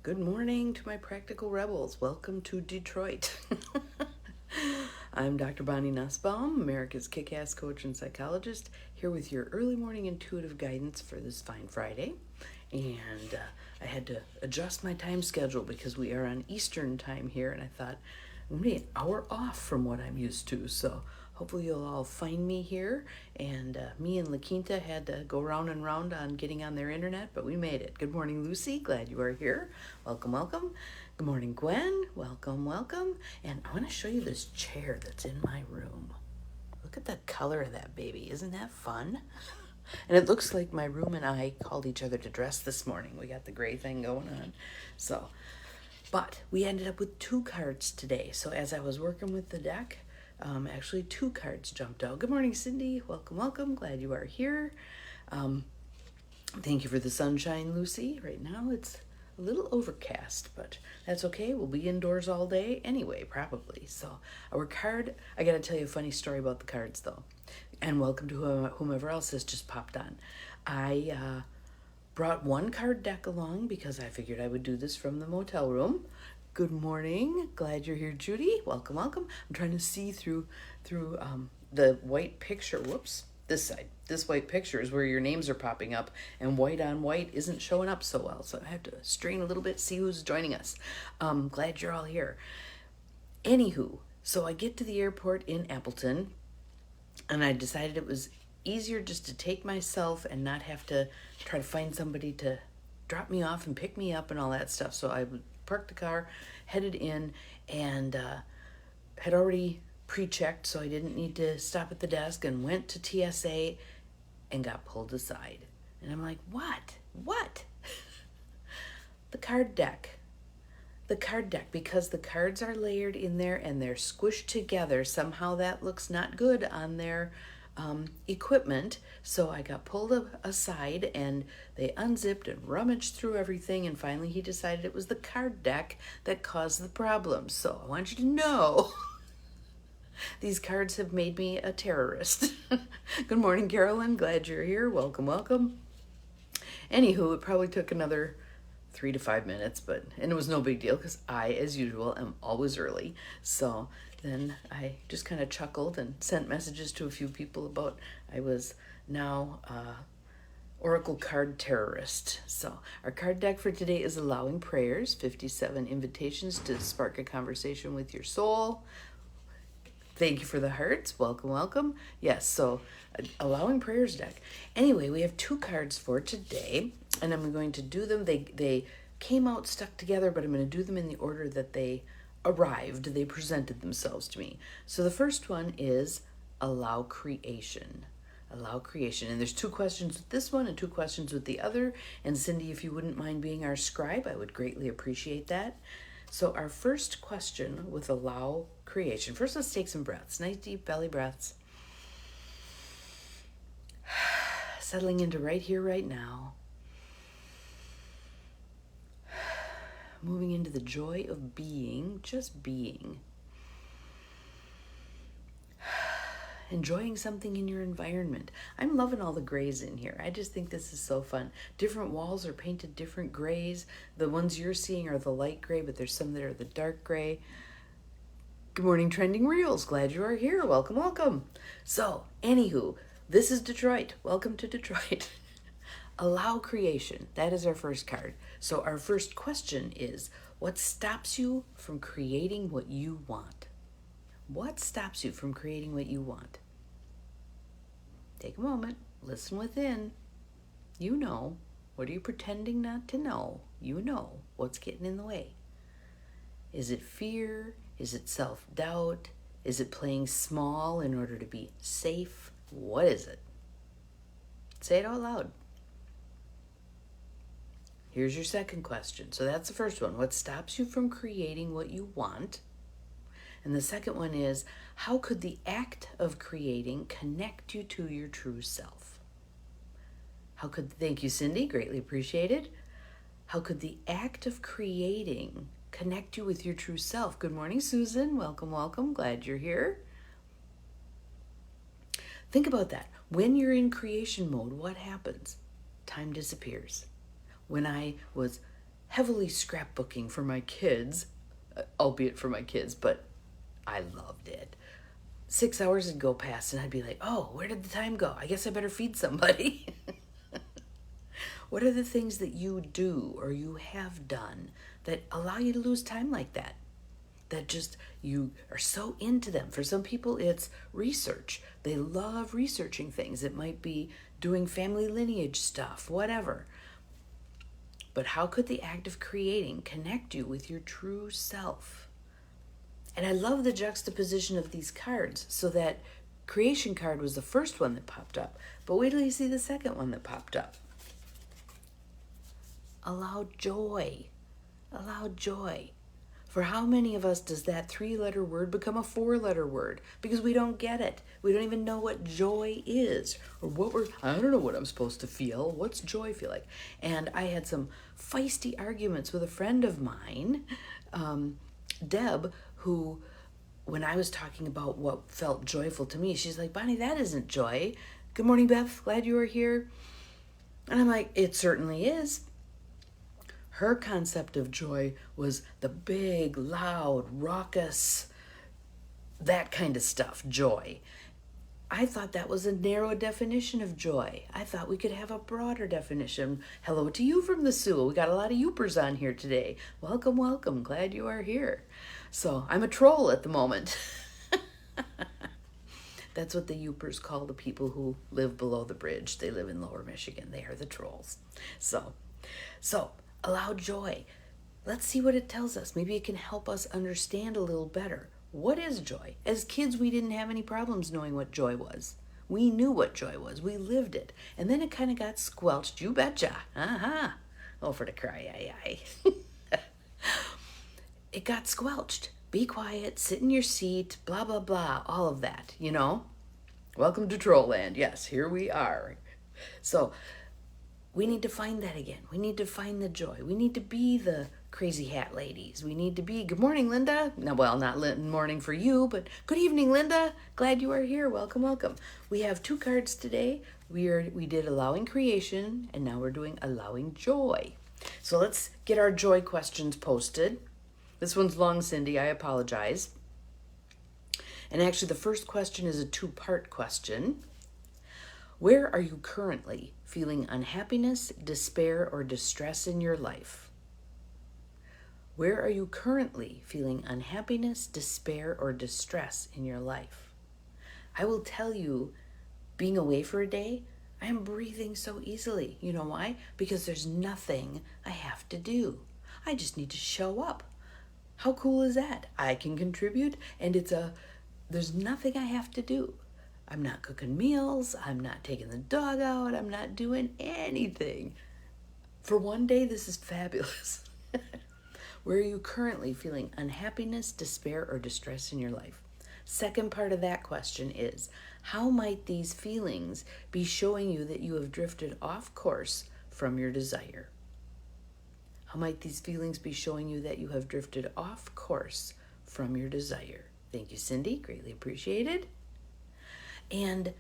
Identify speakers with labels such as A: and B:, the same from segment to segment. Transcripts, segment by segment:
A: Good morning to my practical rebels. Welcome to Detroit. I'm Dr. Bonnie Nussbaum, America's kick-ass coach and psychologist, here with your early morning intuitive guidance for this fine Friday. And I had to adjust my time schedule because we are on Eastern time here, and I thought I'm going to be an hour off from what I'm used to. So hopefully you'll all find me here. And me and La Quinta had to go round and round on getting on their internet, but we made it. Good morning, Lucy. Glad you are here. Welcome, welcome. Good morning, Gwen. Welcome, welcome. And I want to show you this chair that's in my room. Look at the color of that baby. Isn't that fun? And it looks like my room and I called each other to dress this morning. We got the gray thing going on. But we ended up with 2 cards today. So as I was working with the deck, actually 2 cards jumped out. Good morning, Cindy. Welcome, welcome. Glad you are here. Thank you for the sunshine, Lucy. Right now it's a little overcast, but that's okay. We'll be indoors all day anyway, probably. So our card, I got to tell you a funny story about the cards, though. And welcome to whomever else has just popped on. I brought 1 card deck along because I figured I would do this from the motel room. Good morning. Glad you're here, Judy. Welcome, welcome. I'm trying to see through the white picture. Whoops. This side. This white picture is where your names are popping up, and white on white isn't showing up so well. So I have to strain a little bit, see who's joining us. Glad you're all here. Anywho, so I get to the airport in Appleton, and I decided it was easier just to take myself and not have to try to find somebody to drop me off and pick me up and all that stuff. So I parked the car, headed in, and had already pre-checked, so I didn't need to stop at the desk, and went to TSA and got pulled aside. And I'm like, what? The card deck, because the cards are layered in there and they're squished together. Somehow that looks not good on their equipment. So I got pulled aside, and they unzipped and rummaged through everything, and finally he decided it was the card deck that caused the problem. So I want you to know these cards have made me a terrorist. Good morning, Carolyn. Glad you're here. Welcome, welcome. Anywho, it probably took another 3 to 5 minutes, and it was no big deal because I, as usual, am always early. So then I just kind of chuckled and sent messages to a few people about I was now Oracle card terrorist. So our card deck for today is Allowing Prayers, 57 invitations to spark a conversation with your soul. Thank you for the hearts. Welcome, welcome. Yes, so Allowing Prayers deck. Anyway, we have 2 cards for today, and I'm going to do them. They came out stuck together, but I'm going to do them in the order that they arrived. They presented themselves to me. So the first one is Allow Creation. Allow Creation. And there's 2 questions with this one and 2 questions with the other. And Cindy, if you wouldn't mind being our scribe, I would greatly appreciate that. So our first question with Allow Creation. First, let's take some breaths. Nice deep belly breaths. Settling into right here, right now. Moving into the joy of being, just being. Enjoying something in your environment. I'm loving all the grays in here. I just think this is so fun. Different walls are painted different grays. The ones you're seeing are the light gray, but there's some that are the dark gray. Good morning, Trending Reels. Glad you are here. Welcome, welcome. So, anywho, this is Detroit. Welcome to Detroit. Allow Creation. That is our first card. So our first question is, what stops you from creating what you want? What stops you from creating what you want? Take a moment. Listen within. You know. What are you pretending not to know? You know what's getting in the way. Is it fear? Is it self-doubt? Is it playing small in order to be safe? What is it? Say it out loud. Here's your second question. So that's the first one. What stops you from creating what you want? And the second one is, how could the act of creating connect you to your true self? Thank you, Cindy. Greatly appreciated. How could the act of creating connect you with your true self? Good morning, Susan. Welcome, welcome. Glad you're here. Think about that. When you're in creation mode, what happens? Time disappears. When I was heavily scrapbooking for my kids, albeit for my kids, but I loved it. 6 hours would go past and I'd be like, oh, where did the time go? I guess I better feed somebody. What are the things that you do or you have done that allow you to lose time like that? That just, you are so into them. For some people, it's research. They love researching things. It might be doing family lineage stuff, whatever. But how could the act of creating connect you with your true self? And I love the juxtaposition of these cards. So that creation card was the first one that popped up. But wait till you see the second one that popped up. Allow joy. Allow joy. For how many of us does that 3-letter word become a 4-letter word? Because we don't get it. We don't even know what joy is. Or I don't know what I'm supposed to feel. What's joy feel like? And I had some feisty arguments with a friend of mine, Deb, who, when I was talking about what felt joyful to me, she's like, Bonnie, that isn't joy. Good morning, Beth. Glad you are here. And I'm like, it certainly is. Her concept of joy was the big, loud, raucous, that kind of stuff, joy. I thought that was a narrow definition of joy. I thought we could have a broader definition. Hello to you from the Sewell. We got a lot of youpers on here today. Welcome, welcome. Glad you are here. So I'm a troll at the moment. That's what the youpers call the people who live below the bridge. They live in Lower Michigan. They are the trolls. So allow joy. Let's see what it tells us. Maybe it can help us understand a little better. What is joy? As kids, we didn't have any problems knowing what joy was. We knew what joy was. We lived it. And then it kind of got squelched. You betcha. Oh, for the cry, It got squelched. Be quiet, sit in your seat, blah, blah, blah, all of that, you know? Welcome to Trollland. Yes, here we are. So we need to find that again. We need to find the joy. We need to be the crazy hat ladies. We need to be, good morning, Linda. No, well, not morning for you, but good evening, Linda. Glad you are here. Welcome, welcome. We have 2 cards today. We did allowing creation, and now we're doing allowing joy. So let's get our joy questions posted. This one's long, Cindy. I apologize. And actually, the first question is a 2-part question. Where are you currently feeling unhappiness, despair, or distress in your life? Where are you currently feeling unhappiness, despair, or distress in your life? I will tell you, being away for a day, I am breathing so easily. You know why? Because there's nothing I have to do. I just need to show up. How cool is that? I can contribute, and there's nothing I have to do. I'm not cooking meals. I'm not taking the dog out. I'm not doing anything. For one day, this is fabulous. Where are you currently feeling unhappiness, despair, or distress in your life? Second part of that question is, how might these feelings be showing you that you have drifted off course from your desire? How might these feelings be showing you that you have drifted off course from your desire? Thank you, Cindy. Greatly appreciated. And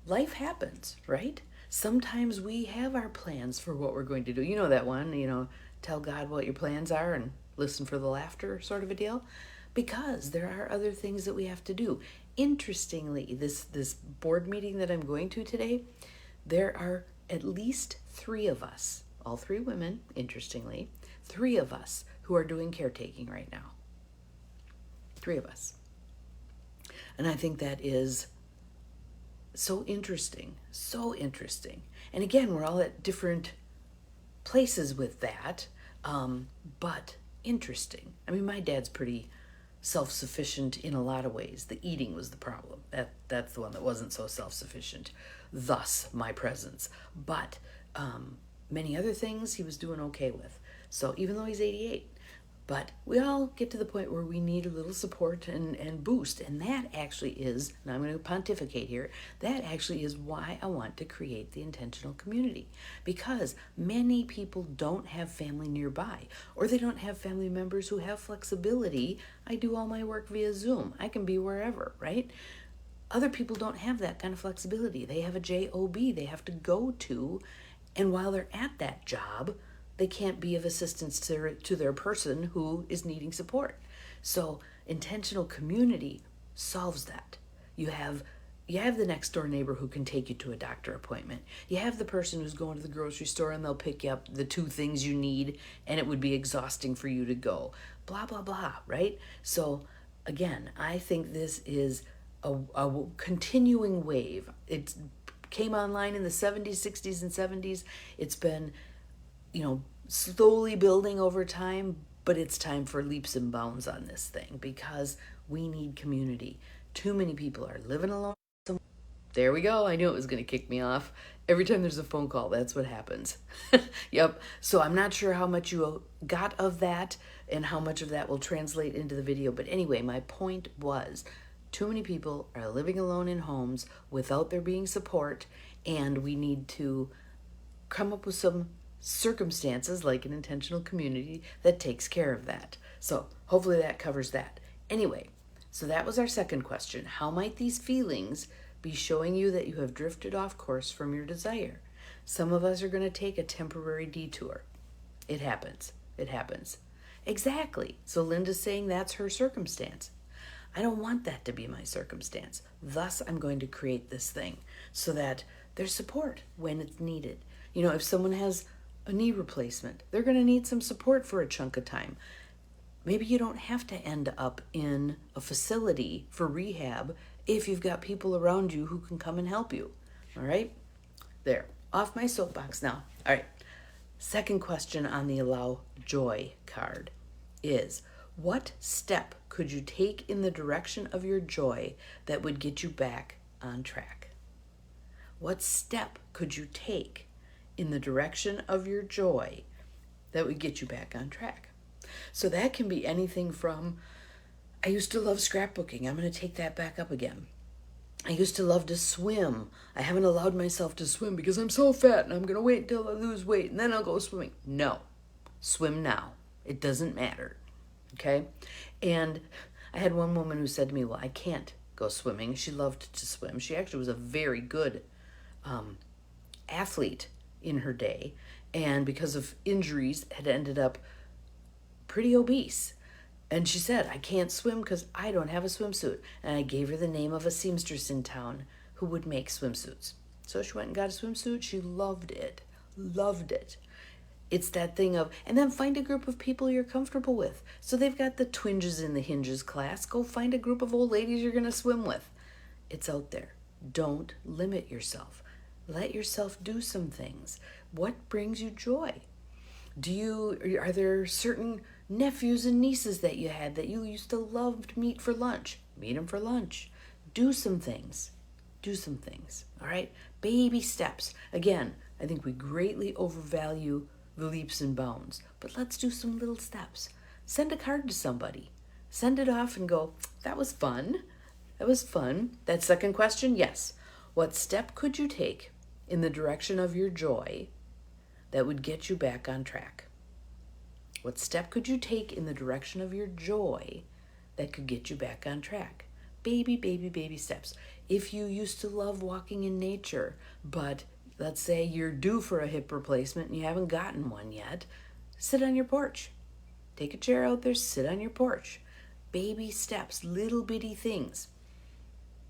A: life happens, right? Sometimes we have our plans for what we're going to do. You know that one, tell God what your plans are and listen for the laughter sort of a deal. Because there are other things that we have to do. Interestingly, this board meeting that I'm going to today, there are at least 3 of us, all 3 women, interestingly, 3 of us who are doing caretaking right now. 3 of us. And I think that is so interesting, so interesting. And again, we're all at different places with that, but interesting. I mean, my dad's pretty self-sufficient in a lot of ways. The eating was the problem. That's the one that wasn't so self-sufficient, thus my presence. But many other things he was doing okay with. So even though he's 88, but we all get to the point where we need a little support and boost. And that actually is, and I'm going to pontificate here, that actually is why I want to create the intentional community. Because many people don't have family nearby, or they don't have family members who have flexibility. I do all my work via Zoom. I can be wherever, right? Other people don't have that kind of flexibility. They have a job they have to go to. And while they're at that job, they can't be of assistance to their person who is needing support. So intentional community solves that. You have the next door neighbor who can take you to a doctor appointment. You have the person who's going to the grocery store and they'll pick you up the 2 things you need, and it would be exhausting for you to go. Blah, blah, blah, right? So again, I think this is a continuing wave. It came online in the 70s, 60s, and 70s. It's been, slowly building over time, but it's time for leaps and bounds on this thing because we need community. Too many people are living alone. There we go. I knew it was going to kick me off. Every time there's a phone call, that's what happens. Yep. So I'm not sure how much you got of that and how much of that will translate into the video. But anyway, my point was too many people are living alone in homes without there being support, and we need to come up with some circumstances like an intentional community that takes care of that. So hopefully that covers that. Anyway, so that was our second question. How might these feelings be showing you that you have drifted off course from your desire? Some of us are going to take a temporary detour. It happens. It happens. Exactly. So Linda's saying that's her circumstance. I don't want that to be my circumstance. Thus, I'm going to create this thing so that there's support when it's needed. If someone has a knee replacement, they're going to need some support for a chunk of time. Maybe you don't have to end up in a facility for rehab if you've got people around you who can come and help you. All right? There. Off my soapbox now. All right. Second question on the Allow Joy card is, what step could you take in the direction of your joy that would get you back on track? What step could you take in the direction of your joy that would get you back on track? So that can be anything from, I used to love scrapbooking. I'm going to take that back up again. I used to love to swim. I haven't allowed myself to swim because I'm so fat and I'm going to wait until I lose weight and then I'll go swimming. No, swim now. It doesn't matter. Okay? And I had one woman who said to me, well, I can't go swimming. She loved to swim. She actually was a very good athlete in her day, and because of injuries had ended up pretty obese. And she said, I can't swim because I don't have a swimsuit. And I gave her the name of a seamstress in town who would make swimsuits. So she went and got a swimsuit. She loved it. Loved it. It's that thing of, and then find a group of people you're comfortable with. So they've got the twinges in the hinges class. Go find a group of old ladies you're going to swim with. It's out there. Don't limit yourself. Let yourself do some things. What brings you joy? Are there certain nephews and nieces that you had that you used to love to meet for lunch? Meet them for lunch. Do some things. Do some things. All right? Baby steps. Again, I think we greatly overvalue the leaps and bounds, but let's do some little steps. Send a card to somebody. Send it off and go, that was fun. That was fun. That second question, yes. What step could you take in the direction of your joy that would get you back on track? What step could you take in the direction of your joy that could get you back on track? Baby, baby, baby steps. If you used to love walking in nature, but let's say you're due for a hip replacement and you haven't gotten one yet, sit on your porch. Take a chair out there, sit on your porch. Baby steps, little bitty things.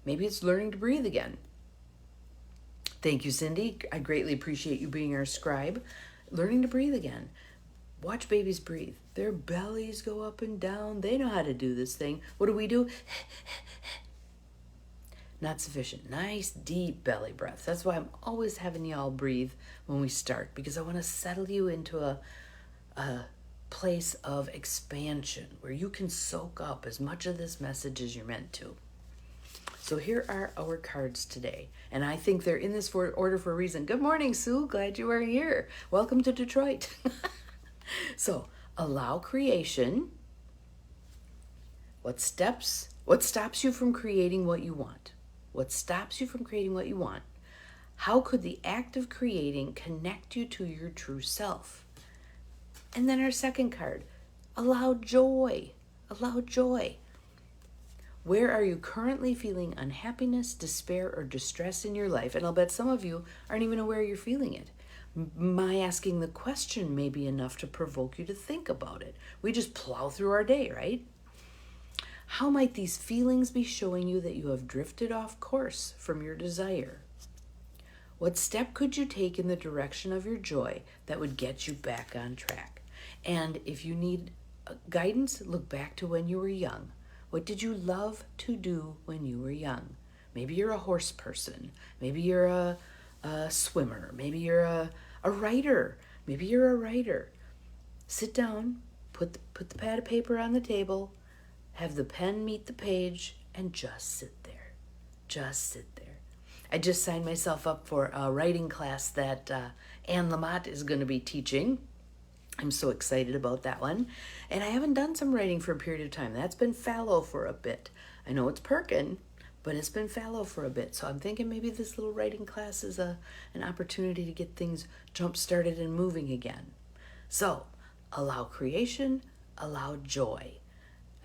A: Maybe it's learning to breathe again. Thank you, Cindy. I greatly appreciate you being our scribe. Learning to breathe again. Watch babies breathe. Their bellies go up and down. They know how to do this thing. What do? Not sufficient. Nice, deep belly breaths. That's why I'm always having y'all breathe when we start, because I want to settle you into a place of expansion where you can soak up as much of this message as you're meant to. So here are our cards today, and I think they're in this order for a reason. Good morning, Sue. Glad you are here. Welcome to Detroit. So, allow creation. What stops you from creating what you want? What stops you from creating what you want? How could the act of creating connect you to your true self? And then our second card, allow joy. Allow joy. Where are you currently feeling unhappiness, despair, or distress in your life? And I'll bet some of you aren't even aware you're feeling it. My asking the question may be enough to provoke you to think about it. We just plow through our day, right? How might these feelings be showing you that you have drifted off course from your desire? What step could you take in the direction of your joy that would get you back on track? And if you need guidance, look back to when you were young. What did you love to do when you were young? Maybe you're a horse person. Maybe you're a swimmer. Maybe you're a writer. Maybe you're a writer. Sit down, put the pad of paper on the table, have the pen meet the page, and just sit there. Just sit there. I just signed myself up for a writing class that Anne Lamott is going to be teaching. I'm so excited about that one. And I haven't done some writing for a period of time. That's been fallow for a bit. I know it's perking, but it's been fallow for a bit. So I'm thinking maybe this little writing class is an opportunity to get things jump-started and moving again. So allow creation, allow joy.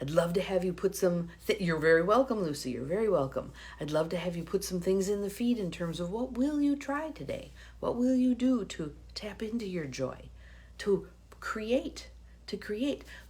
A: I'd love to have you put some, you're very welcome, Lucy, you're very welcome. I'd love to have you put some things in the feed in terms of what will you try today? What will you do to tap into your joy? To create.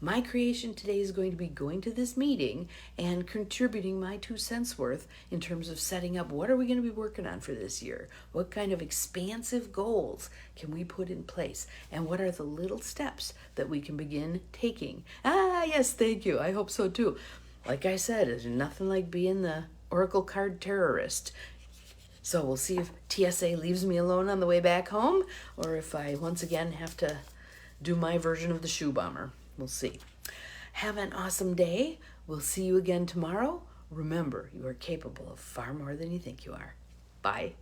A: My creation today is going to be going to this meeting and contributing my 2 cents worth in terms of setting up what are we going to be working on for this year? What kind of expansive goals can we put in place? And what are the little steps that we can begin taking? Yes, thank you. I hope so too. Like I said, there's nothing like being the Oracle card terrorist. So we'll see if TSA leaves me alone on the way back home or if I once again have to do my version of the shoe bomber. We'll see. Have an awesome day. We'll see you again tomorrow. Remember, you are capable of far more than you think you are. Bye.